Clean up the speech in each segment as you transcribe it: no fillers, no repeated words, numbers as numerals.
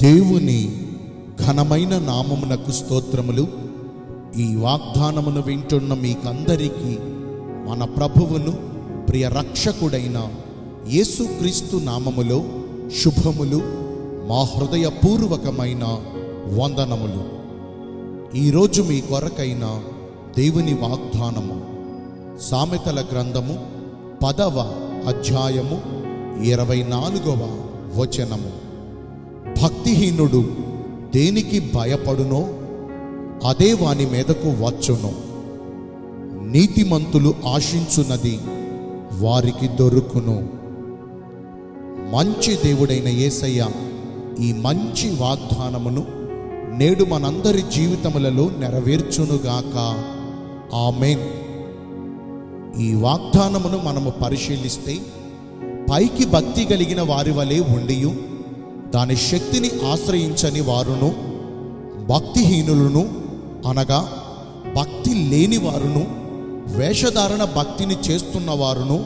దేవుని ఘనమైన నామమునకు స్తోత్రములు. ఈ వాగ్దానమును వింటున్న మీకందరికీ మన ప్రభువును ప్రియ రక్షకుడైన యేసుక్రీస్తు నామములో శుభములు, మా హృదయపూర్వకమైన వందనములు. ఈరోజు మీ కొరకైన దేవుని వాగ్దానము సామెతల గ్రంథము 10వ అధ్యాయము 24వ వచనము. భక్తిహీనుడు దేనికి భయపడునో అదే వాని మీదకు వచ్చును. నీతిమంతులు ఆశించున్నది వారికి దొరుకును. మంచి దేవుడైన యేసయ్య ఈ మంచి వాగ్దానమును నేడు మనందరి జీవితములలో నెరవేర్చునుగాక. ఆమేన్. ఈ వాగ్దానమును మనము పరిశీలిస్తే పైకి భక్తి కలిగిన వారి వలె ఉండియు దాని శక్తిని ఆశ్రయించని వారును, భక్తిహీనులను అనగా భక్తి లేని వారును, వేషధారణ భక్తిని చేస్తున్న వారును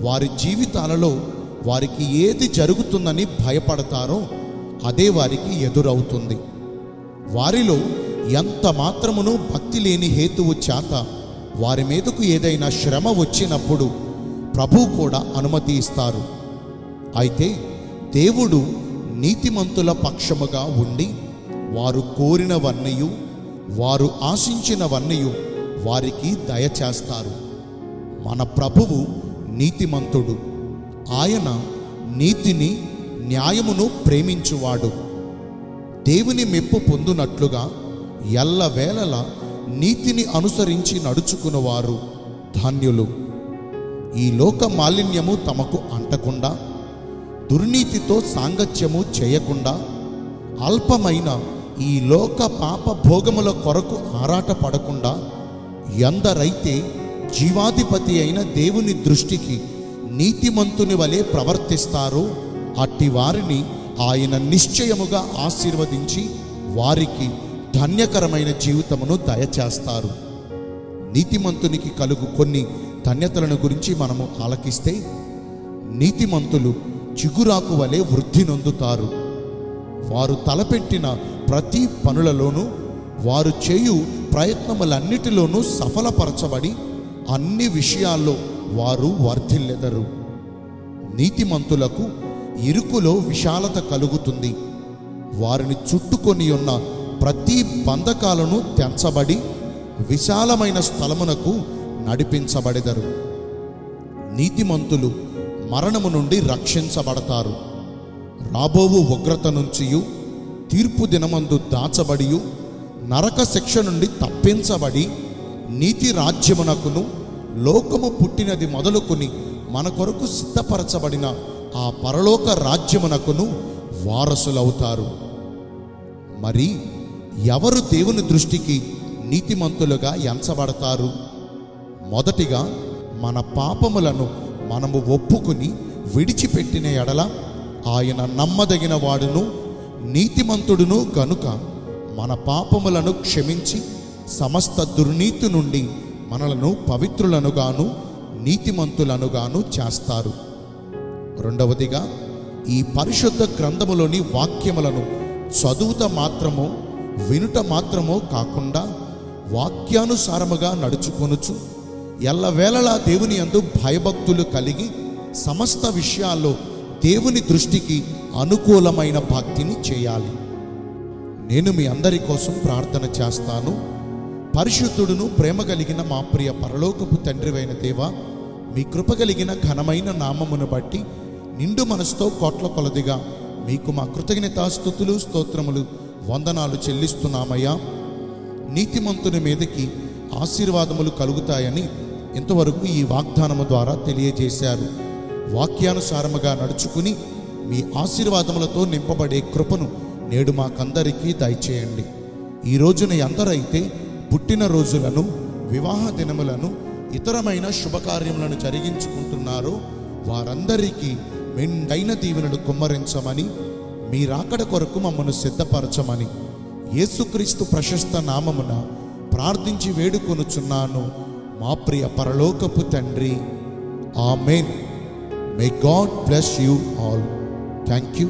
వారి జీవితాలలో వారికి ఏది జరుగుతుందని భయపడతారో అదే వారికి ఎదురవుతుంది. వారిలో ఎంత మాత్రమును భక్తి లేని హేతువు చేత వారి మీదకు ఏదైనా శ్రమ వచ్చినప్పుడు ప్రభువు కూడా అనుమతి ఇస్తారు. అయితే దేవుడు నీతిమంతుల పక్షముగా ఉండి వారు కోరినవన్నయు వారు ఆశించినవన్నయు వారికి దయచేస్తారు. మన ప్రభువు నీతిమంతుడు. ఆయన నీతిని, న్యాయమును ప్రేమించువాడు. దేవుని మెప్పు పొందునట్లుగా ఎల్లవేళలా నీతిని అనుసరించి నడుచుకున్నవారు ధన్యులు. ఈ లోక మాలిన్యము తమకు అంటకుండా, దుర్నీతితో సాంగత్యము చేయకుండా, అల్పమైన ఈ లోక పాప భోగముల కొరకు ఆరాటపడకుండా ఎందరైతే జీవాధిపతి అయిన దేవుని దృష్టికి నీతిమంతుని వలె ప్రవర్తిస్తారో అట్టి వారిని ఆయన నిశ్చయముగా ఆశీర్వదించి వారికి ధన్యకరమైన జీవితమును దయచేస్తారు. నీతిమంతునికి కలుగు కొన్ని ధన్యతలను గురించి మనము ఆలకిస్తే, నీతిమంతులు చిగురాకు వలె వృద్ధి నొందుతారు. వారు తలపెట్టిన ప్రతి పనులలోనూ, వారు చేయు ప్రయత్నములన్నిటిలోనూ సఫలపరచబడి అన్ని విషయాల్లో వారు వర్ధిల్లెదరు. నీతిమంతులకు ఇరుకులో విశాలత కలుగుతుంది. వారిని చుట్టుకొని ఉన్న ప్రతి బంధకాలను తెంచబడి విశాలమైన స్థలమునకు నడిపించబడెదరు. నీతిమంతులు మరణము నుండి రక్షించబడతారు. రాబోవు ఉగ్రత నుంచియు, తీర్పు దినమందు దాచబడియు, నరక శిక్ష నుండి తప్పించబడి నీతి రాజ్యమునకును, లోకము పుట్టినది మొదలుకొని మన కొరకు సిద్ధపరచబడిన ఆ పరలోక రాజ్యమునకును వారసులవుతారు. మరి ఎవరు దేవుని దృష్టికి నీతిమంతులుగా ఎంచబడతారు? మొదటిగా మన పాపములను మనము ఒప్పుకుని విడిచిపెట్టిన ఎడల ఆయన నమ్మదగిన వాడును, నీతిమంతుడును గనుక మన పాపములను క్షమించి సమస్త దుర్నీతి నుండి మనలను పవిత్రులనుగాను నీతిమంతులనుగాను చేస్తారు. రెండవదిగా ఈ పరిశుద్ధ గ్రంథములోని వాక్యములను చదువుట మాత్రమో వినుట మాత్రమో కాకుండా వాక్యానుసారముగా నడుచుకొనుచు ఎల్లవేళలా దేవుని యందు భయభక్తులు కలిగి సమస్త విషయాల్లో దేవుని దృష్టికి అనుకూలమైన భక్తిని చేయాలి. నేను మీ అందరి కోసం ప్రార్థన చేస్తాను. పరిశుద్ధుడును ప్రేమ కలిగిన మా ప్రియ పరలోకపు తండ్రివైన దేవా, మీ కృప కలిగిన ఘనమైన నామమును బట్టి నిండు మనసుతో కోట్ల కొలదిగా మీకు మా కృతజ్ఞతాస్తుతులు, స్తోత్రములు, వందనాలు చెల్లిస్తున్నామయ్యా. నీతిమంతుని మీదకి ఆశీర్వాదములు కలుగుతాయని ఇంతవరకు ఈ వాగ్దానము ద్వారా తెలియజేశారు. వాక్యానుసారముగా నడుచుకుని మీ ఆశీర్వాదములతో నింపబడే కృపను నేడు మాకందరికీ దయచేయండి. ఈ రోజున ఎందరైతే పుట్టినరోజులను, వివాహ దినములను, ఇతరమైన శుభకార్యములను జరిగించుకుంటున్నారో వారందరికీ మెండైన దీవెనలు కుమ్మరించమని, మీ రాకడ కొరకు మమ్మను సిద్ధపరచమని యేసుక్రీస్తు ప్రశస్త నామమున ప్రార్థించి వేడుకొనుచున్నాను మా ప్రియ పరలోకపు తండ్రి. ఆమేన్. May God bless you all. Thank you.